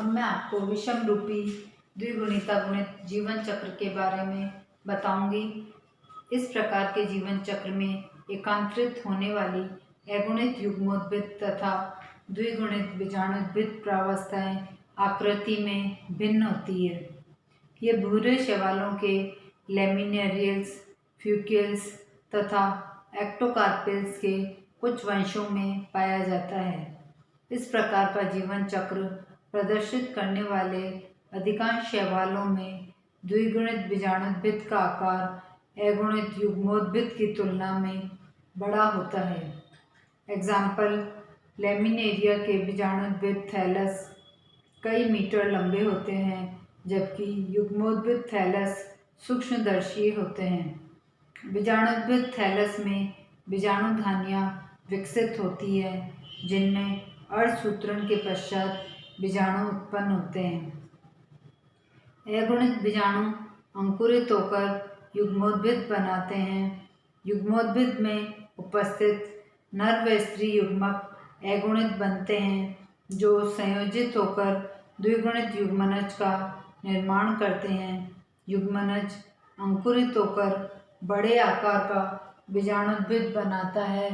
अब मैं आपको विषम रूपी द्विगुणिता गुणित जीवन चक्र के बारे में बताऊंगी। इस प्रकार के जीवन चक्र में एकांतरित होने वाली अगुणित युग्मोद्भिद तथा द्विगुणित बीजाणुद्भिद प्रावस्थाएं आकृति में भिन्न होती है। ये भूरे शैवालों के लैमिनेरियल्स, फ्यूक्यल्स तथा एक्टोकार्पेल्स के कुछ वंशों में पाया जाता है। इस प्रकार का जीवन चक्र प्रदर्शित करने वाले अधिकांश शैवालों में द्विगुणित बीजाणुद्भिद का आकार अगुणित युग्मोद्भिद की तुलना में बड़ा होता है। एग्जाम्पल, लैमिनेरिया के बीजाणुद्भिद थैलस कई मीटर लंबे होते हैं, जबकि युग्मोद्भिद थैलस सूक्ष्मदर्शी होते हैं। बीजाणुद्भिद थैलस में बीजाणुधानियाँ विकसित होती है, जिनमें अर्धसूत्रण के पश्चात बीजाणु उत्पन्न होते हैं। अगुणित बीजाणु अंकुरित होकर युग्मोद्भिद बनाते हैं। युग्मोद्भिद में उपस्थित नर व स्त्री युग्मक अगुणित बनते हैं, जो संयोजित होकर द्विगुणित युग्मनज का निर्माण करते हैं। युग्मनज अंकुरित होकर बड़े आकार का बीजाणुद्भिद बनाता है।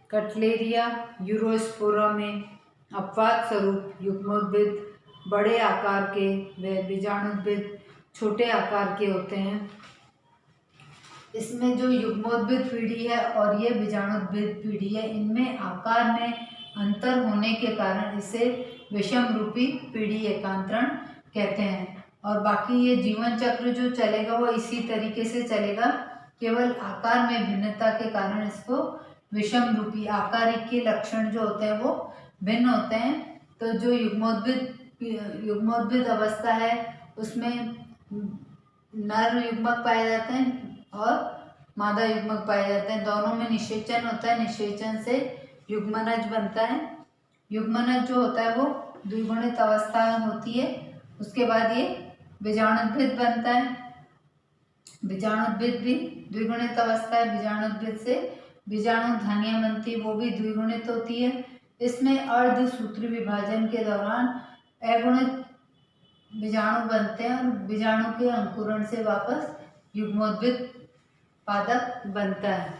कटलेरिया यूरोस्पोरा में अपवाद स्वरूप युग्मोद्भिद बड़े आकार के व बीजाणुद्भिद छोटे आकार के होते हैं। इसमें जो युग्मोद्भिद पीढ़ी है और ये बीजाणुद्भिद पीढ़ी है, इनमें आकार में अंतर होने के कारण इसे विषम रूपी पीढ़ी एकांतरण कहते हैं। और बाकी ये जीवन चक्र जो चलेगा वो इसी तरीके से चलेगा, केवल आकार में भिन्नता के कारण इसको विषम रूपी, आकारिक के लक्षण जो होते हैं वो भिन्न होते हैं। तो जो युग्मोद्भिद अवस्था है उसमें नर युग्मक पाए जाते हैं और मादा युग्मक पाए जाते हैं। दोनों में निषेचन होता है, निषेचन से युग्मनज बनता है। युग्मनज जो होता है वो द्विगुणित अवस्था होती है। उसके बाद ये बीजाणुद्भिद बनता है। बीजाणुद्भिद भी द्विगुणित अवस्था है। बीजाणुद्भिद से बीजाणुधानियाँ बनती, वो भी द्विगुणित होती है। इसमें अर्धसूत्री विभाजन के दौरान अगुणित बीजाणु बनते हैं और बीजाणु के अंकुरण से वापस युग्मोद्भिद पादप बनता है।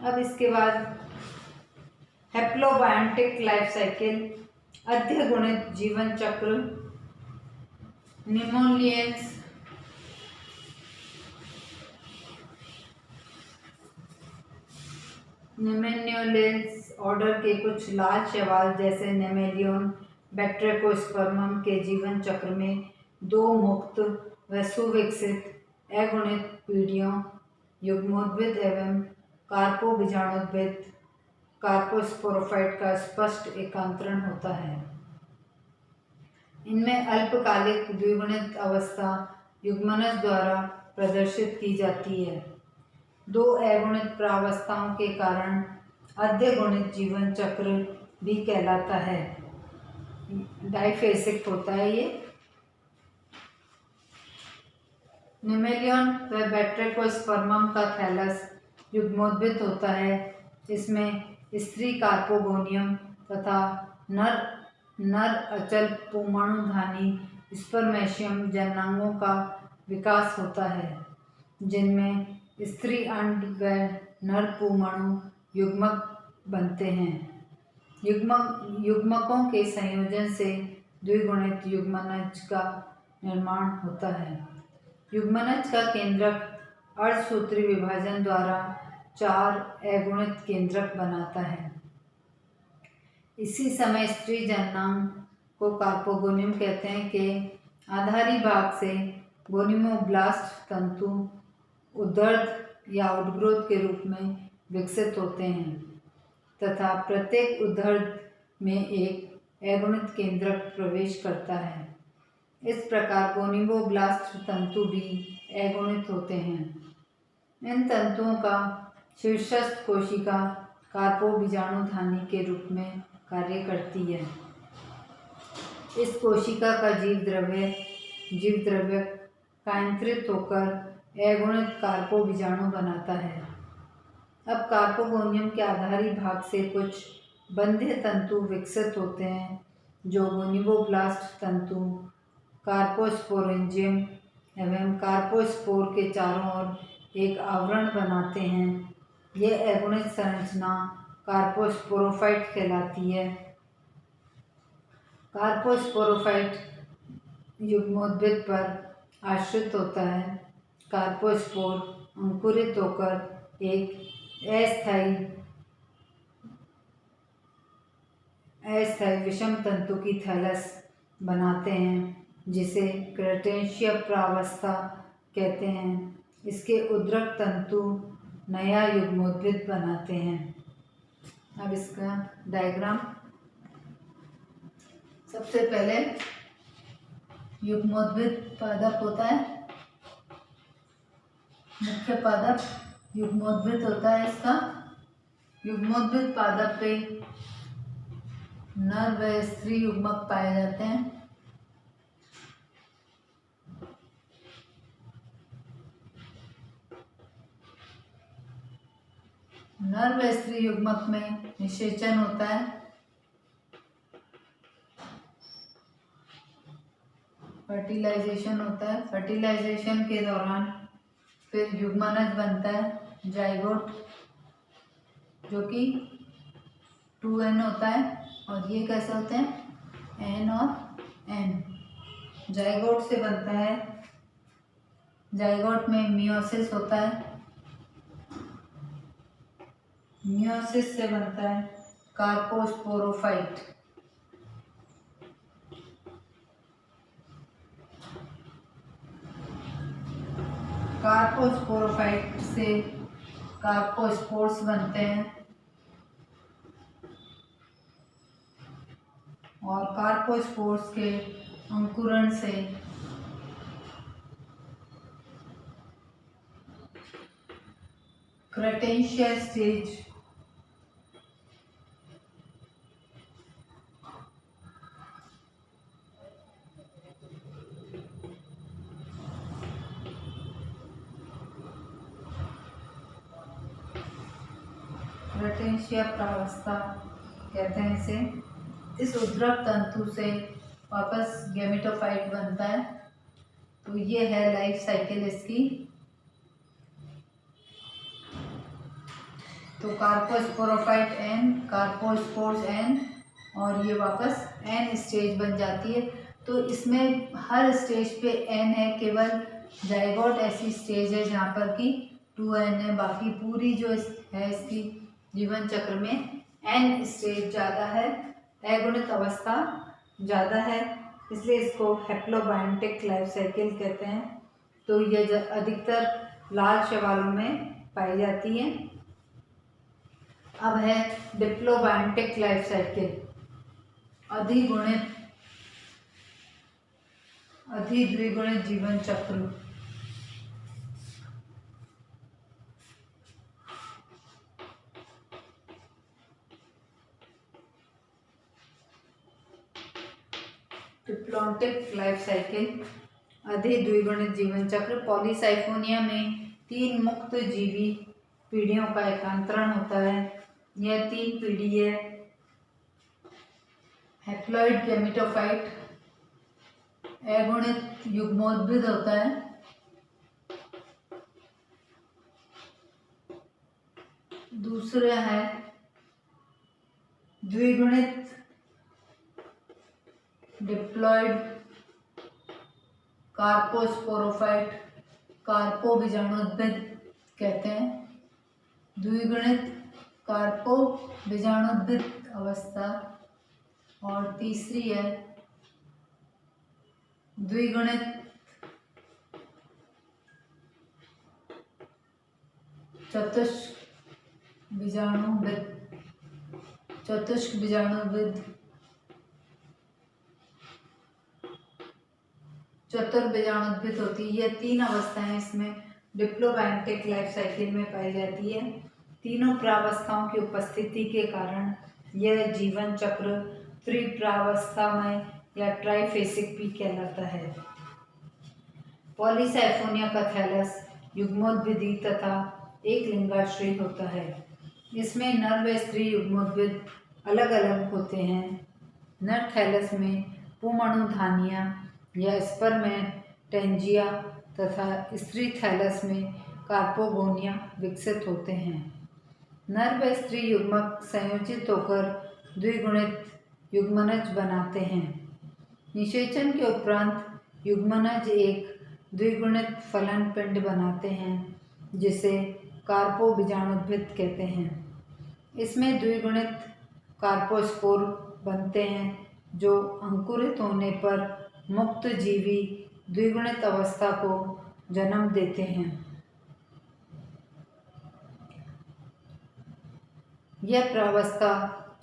अब इसके बाद हैप्लोबायोटिक लाइफ साइकिल, अध्यगुणित जीवन चक्र, निमेनियोलेंस ऑर्डर के कुछ लाल शैवाल जैसे नेमेलियन, बैक्टेरियोस्पर्मम के जीवन चक्र में दो मुक्त व सुविकसित अगुणित पीढ़ियों युग्मोद्भिद एवं कार्पोबीजाणुद्भिद कार्पोस्पोरोफाइट का स्पष्ट एकांतरण होता है। इनमें अल्पकालिक द्विगुणित अवस्था युग्मनज द्वारा प्रदर्शित की जाती है। दो अगुणित प्रावस्थाओं के कारण अध्यगुणित जीवन चक्र भी कहलाता है। डाइफेसिक होता है ये। निमेलियन व बैक्टेरियोस्पर्मम का थैलस युग्मोद्भिद होता है। इसमें स्त्री कार्पोगोनियम तथा नर अचल पुमाणुधानी स्पर्मेशियम जननांगों का विकास होता है, जिनमें स्त्री अंड व नर पुमाणु युग्मक बनते हैं। युग्मकों के संयोजन से द्विगुणित युग्मनज का निर्माण होता है। युग्मनज का केंद्रक अर्धसूत्री विभाजन द्वारा 4 अगुणित केंद्रक बनाता है। इसी समय स्त्री जननांग को कार्पोगोनियम कहते हैं के आधारी भाग से गोनिमोब्लास्ट तंतु उद्धर्ध या आउटग्रोथ के रूप में विकसित होते हैं तथा प्रत्येक उद्धर्ध में एक अगुणित केंद्रक प्रवेश करता है। इस प्रकार गोनिमोब्लास्ट तंतु भी अगुणित होते हैं। इन तंतुओं का शीर्षस्थ कोशिका कार्पोबीजाणुधानी के रूप में कार्य करती है। इस कोशिका का जीव द्रव्य कायंत्रित होकर अगुणित कार्पोबीजाणु बनाता है। अब कार्पोगोनियम के आधारी भाग से कुछ बंध्य तंतु विकसित होते हैं जो गोनिवोब्लास्ट तंतु, कार्पोस्पोरेंजियम एवं कार्पोस्पोर के चारों ओर एक आवरण बनाते हैं। यह एगोनिक संरचना कार्पोस्पोरोफाइट कहलाती है। कार्पोस्पोरोफाइट युग्मोद्भिद पर आश्रित होता है। कार्पोस्पोर अंकुरित होकर एक अस्थायी विषम तंतु की थैलस बनाते हैं जिसे क्रेटेशिया प्रावस्था कहते हैं। इसके उद्रक तंतु नया युग्मोद्भिद बनाते हैं। अब इसका डायग्राम, सबसे पहले युग्मोद्भिद पादप होता है, मुख्य पादप युग्मोद्भिद होता है। इसका युग्मोद्भिद पादप पे नर व स्त्री युग्मक पाए जाते हैं। नर व स्त्री युग्मक में निषेचन होता है। फर्टिलाइजेशन होता है। फर्टिलाइजेशन के दौरान फिर युग्मनज बनता है, जाइगोट, जो कि 2n होता है। और ये कैसे होते हैं, n और n। जाइगोट से बनता है, जाइगोट में मियोसिस होता है। मियोसिस से बनता है कार्पोस्पोरोफाइट। कार्पोस्पोरोफाइट से कार्पोस्पोर्स बनते हैं और कार्पोस्पोर्स के अंकुरण से क्रेटेशिया स्टेज क्रेटेशिया प्रावस्था कहते हैं इसे। इस उद्रक तंतु से वापस गैमेटोफाइट बनता है। तो ये है लाइफ साइकिल इसकी। तो कार्पोस्पोरोफाइट n, कार्पोस्पोर्स n, और ये वापस n स्टेज बन जाती है। तो इसमें हर स्टेज पे n है, केवल जाइगोट ऐसी स्टेज है जहाँ पर कि 2n है। बाकी पूरी जो है इसकी जीवन चक्र में n स्टेज ज़्यादा है, अगुणित अवस्था ज़्यादा है, इसलिए इसको हैप्लोबायोटिक लाइफ साइकिल कहते हैं। तो ये अधिकतर लाल शैवालों में पाई जाती है। अब है डिप्लोबायोटिक लाइफ साइकिल, अधिद्विगुणित जीवन चक्र। डिप्लोबायोटिक लाइफ साइकिल, अधिद्विगुणित जीवन चक्र। पॉलीसाइफोनिया में 3 मुक्त जीवी पीढ़ियों का एकांतरण होता है। यह 3 पीढ़ी है, हैप्लॉइड गैमेटोफाइट, अगुणित युग्मोद्भिद होता है, दूसरा है द्विगुणित डिप्लॉइड कार्पोस्पोरोफाइट, कार्पो बीजाणुद्भिद कहते हैं। द्विगुणित कार्पो बीजाणुद्भिद अवस्था। और तीसरी है द्विगुणित चतुष्क बीजाणुद्भिद। चतुष्क बीजाणुद्भिद, चतुर्बीजाणुद्भिद होती है। ये 3 अवस्थाएं इसमें डिप्लोबायोटिक लाइफ साइकिल में पाई जाती है। तीनों प्रावस्थाओं की उपस्थिति के कारण यह जीवन चक्र त्रिप्रावस्था में या ट्राइफेसिक भी कहलाता है। पॉलीसाइफोनिया का थैलस युग्मोद्भिदी तथा एक लिंगाश्रित होता है। इसमें नर व स्त्री युग्मोद्भिद अलग अलग होते हैं। नर थैलस में पुमणुधानियाँ या स्पर्मेटेंजिया तथा स्त्री थैलस में कार्पोगोनिया विकसित होते हैं। नर व स्त्री युग्मक संयोजित होकर द्विगुणित युग्मनज बनाते हैं। निषेचन के उपरांत युग्मनज एक द्विगुणित फलन पिंड बनाते हैं जिसे कार्पोबीजाणुद्भिद कहते हैं। इसमें द्विगुणित कार्पोस्पोर बनते हैं जो अंकुरित होने पर मुक्त जीवी द्विगुणित अवस्था को जन्म देते हैं। यह प्रावस्था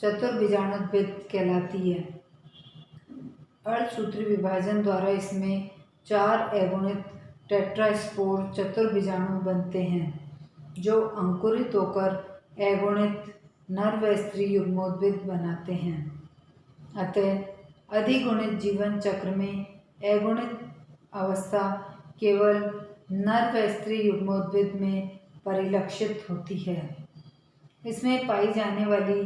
चतुर्बीजाणुद्भिद कहलाती है। अर्धसूत्री विभाजन द्वारा इसमें 4 अगुणित टेट्रास्पोर चतुर्बीजाणु बनते हैं जो अंकुरित होकर अगुणित नर व स्त्री युग्मोद्भिद बनाते हैं। अतः अधिगुणित जीवन चक्र में अगुणित अवस्था केवल नर व स्त्री युग्मोद्भिद में परिलक्षित होती है। इसमें पाई जाने वाली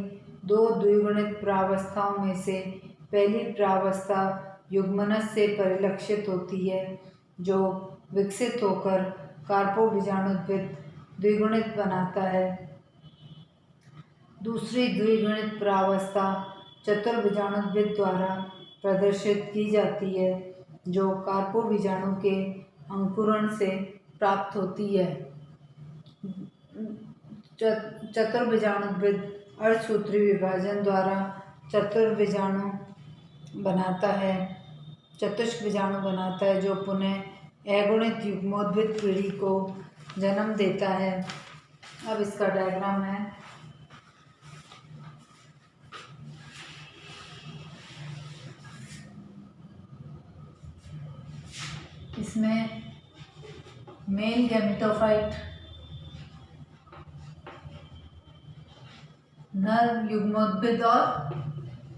2 द्विगुणित प्रावस्थाओं में से पहली प्रावस्था युग्मनज से परिलक्षित होती है जो विकसित होकर कार्पोबीजाणुद्भिद द्विगुणित बनाता है। दूसरी द्विगुणित प्रावस्था चतुर्बीजाणुद्भिद द्वारा प्रदर्शित की जाती है जो कार्पोबीजाणु के अंकुरण से प्राप्त होती है। चतुर्बीजाणुद्भिद अर्धसूत्री विभाजन द्वारा चतुर्बीजाणु बनाता है, चतुष्क बीजाणु बनाता है जो पुनः अगुणित युग्मोद्भिद पीढ़ी को जन्म देता है। अब इसका डायग्राम है। इसमें मेल गैमेटोफाइट नर युग्मोद्भिद और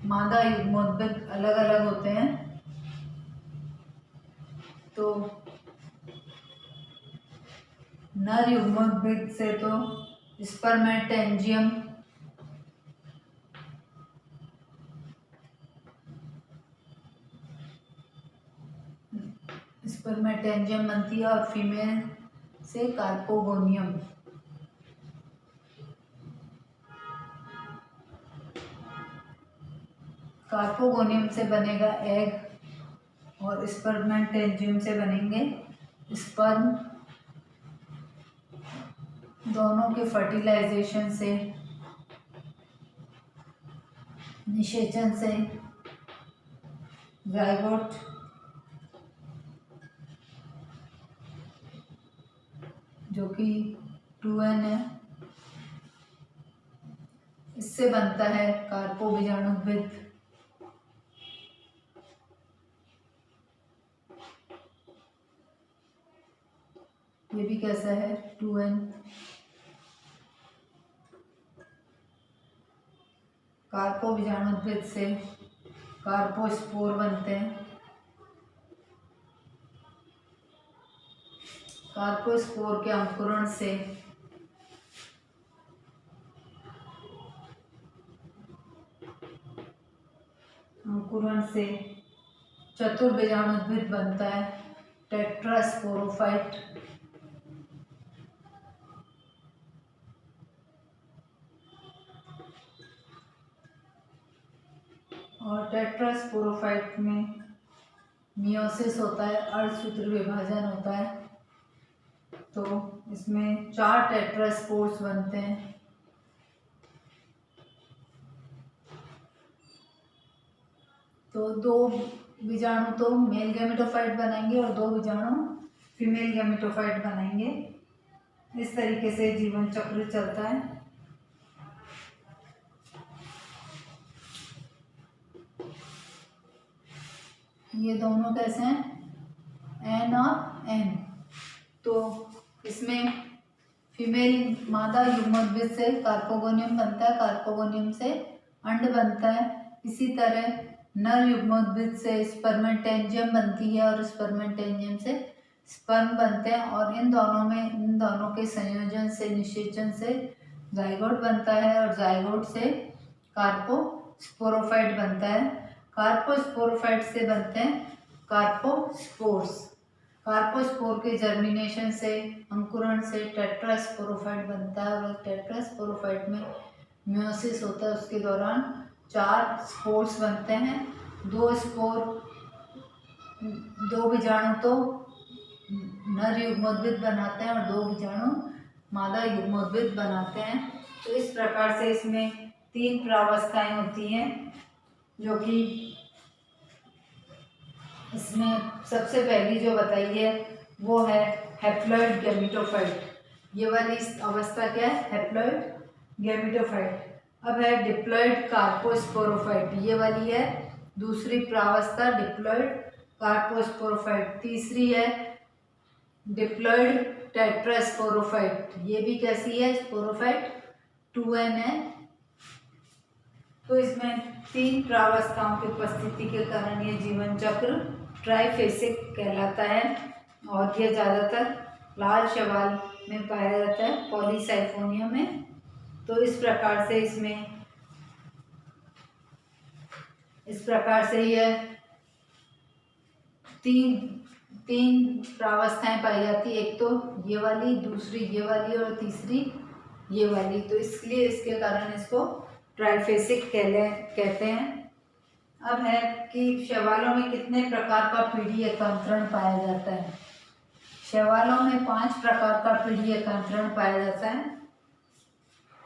मादा युग्मोद्भिद अलग अलग होते हैं। तो नर युग्मोद्भिद से तो स्पर्मेटेंजियम बनती है और फीमेल से कार्पोगोनियम। कार्पोगोनियम से बनेगा एग और स्पर्मेटेंजियम से बनेंगे स्पर्म। दोनों के फर्टिलाइजेशन से, निषेचन से जाइगोट जो कि 2n है, इससे बनता है कार्पोबीजाणुद्भिद। ये भी कैसा है 2n। कार्पोबीजाणुद्भिद से कार्पोस्पोर बनते हैं। कार्पोस्पोर के अंकुरण से चतुर्बीजाणुद्भिद बनता है टेट्रास्पोरोफाइट। और टेट्रास्पोरोफाइट में मियोसिस होता है, अर्धसूत्री विभाजन होता है। तो इसमें 4 टेट्रास्पोर्स बनते हैं। तो 2 बीजाणु तो मेल गैमेटोफाइट बनाएंगे और 2 बीजाणु फीमेल गैमेटोफाइट बनाएंगे। इस तरीके से जीवन चक्र चलता है। ये दोनों कैसे हैं N और N। तो इसमें फीमेल मादा युग्मोद्भिद से कार्पोगोनियम बनता है, कार्पोगोनियम से अंड बनता है। इसी तरह नर युग्मोद्भिद से स्पर्मेटेंजियम बनती है और स्पर्मेटेंजियम से स्पर्म बनते हैं और इन दोनों के संयोजन से, निषेचन से जाइगोट बनता है और जाइगोट से कार्पोस्पोरोफाइट बनता है। कार्पोस्पोरोफाइट से बनते हैं कार्पोस्पोर्स। कार्पोस्पोर के जर्मिनेशन से, अंकुरण से टेट्रास्पोरोफाइट बनता है और टेट्रास्पोरोफाइट में म्योसिस होता है। उसके दौरान 4 स्पोर्स बनते हैं। 2 बीजाणु तो नर युग्मोद्भिद बनाते हैं और 2 बीजाणु मादा युग्मोद्भिद बनाते हैं। तो इस प्रकार से इसमें 3 प्रावस्थाएं होती हैं, जो कि इसमें सबसे पहली जो बताई है वो है हैप्लॉइड गैमेटोफाइट। ये वाली अवस्था क्या है? Haploid gametophyte. अब है डिप्लॉइड कार्पोस्पोरोफाइट, ये वाली है दूसरी प्रावस्था डिप्लॉइड कार्पोस्पोरोफाइट। तीसरी है डिप्लॉइड टेट्रास्पोरोफाइट, ये भी कैसी है? स्पोरोफाइट 2n है। तो इसमें 3 प्रावस्थाओं की उपस्थिति के कारण ये जीवन चक्र ट्राइफेसिक कहलाता है और ये ज़्यादातर लाल शैवाल में पाया जाता है, पॉलीसाइफोनिया में। तो इस प्रकार से यह तीन प्रावस्थाएं पाई जाती है, एक तो ये वाली, दूसरी ये वाली और तीसरी ये वाली। तो इसलिए इसके कारण इसको ट्राइफेसिक कहते हैं। अब है कि शैवालों में कितने प्रकार का पीढ़ी एकांतरण पाया जाता है? शैवालों में 5 प्रकार का पीढ़ी एकांतरण पाया जाता है।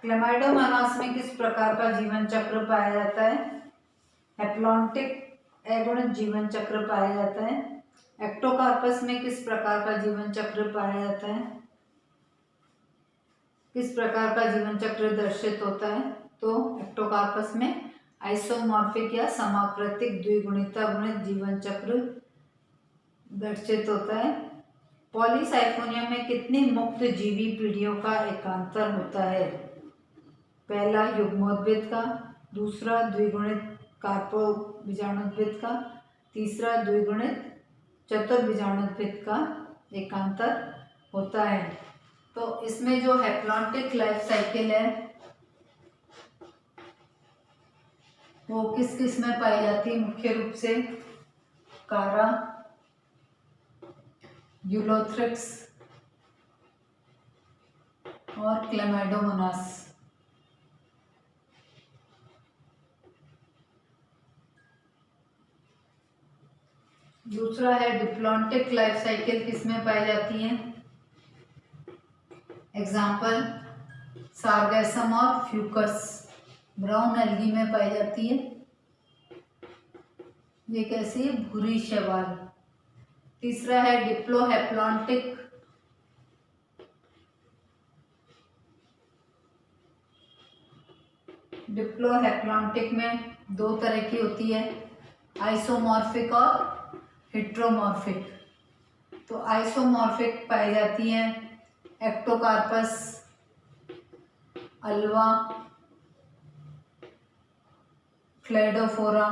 क्लेमाइडोमोनास में किस प्रकार का जीवन चक्र पाया जाता है? हैप्लॉन्टिक एगोनिक जीवन चक्र पाया जाता है। एक्टोकार्पस में किस प्रकार का जीवन चक्र पाया जाता है? किस प्रकार का जीवन चक्र दर्शित होता है? तो एक्टोकार्पस में आइसोमॉर्फिक या समाकृतिक द्विगुणिता गुणित जीवन चक्र दर्शित होता है। पॉलीसाइफोनिया में कितनी मुक्त जीवी पीढ़ियों का एकांतर होता है? पहला युग्मोद्भिद का, दूसरा द्विगुणित कार्पो बीजाणुद्भिद का, तीसरा द्विगुणित चतुर्बीजाणुद्भिद का एकांतर होता है। तो इसमें जो हैप्लॉन्टिक लाइफ साइकिल है वो किस किस में पाई जाती है? मुख्य रूप से कारा, यूलोथ्रिक्स और क्लेमाइडोमोनास। दूसरा है डिप्लॉन्टिक लाइफ साइकिल, किस में पाई जाती है? एग्जाम्पल सार्गैसम और फ्यूकस, ब्राउन एल्गी में पाई जाती है। ये कैसी है? भूरी शैवाल। तीसरा है डिप्लोहैप्लॉन्टिक, डिप्लोहैप्लॉन्टिक में 2 तरह की होती है, आइसोमॉर्फिक और हेट्रोमॉर्फिक। तो आइसोमॉर्फिक पाई जाती है एक्टोकार्पस, अल्वा, क्लेडोफोरा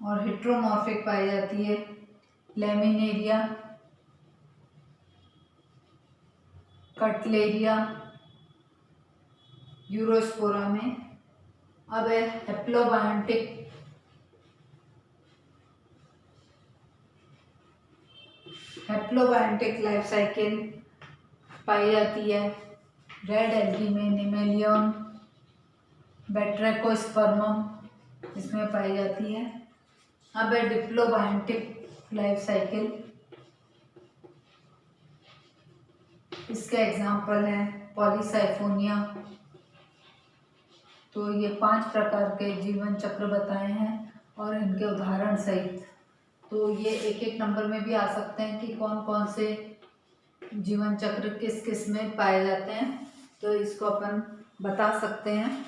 और हेट्रोमॉर्फिक पाई जाती है लैमिनेरिया, कटलेरिया, यूरोस्पोरा में। अब है हैप्लोबायोटिक, हैप्लोबायोटिक लाइफ साइकिल पाई जाती है रेड एल्गी में, निमेलियम, बैट्रैकोस्पर्मम इसमें पाई जाती है। अब है डिप्लोबायोटिक लाइफ साइकिल, इसका एग्जाम्पल है पॉलीसाइफोनिया। तो ये 5 प्रकार के जीवन चक्र बताए हैं और इनके उदाहरण सहित। तो ये एक एक नंबर में भी आ सकते हैं कि कौन कौन से जीवन चक्र किस किस में पाए जाते हैं, तो इसको अपन बता सकते हैं।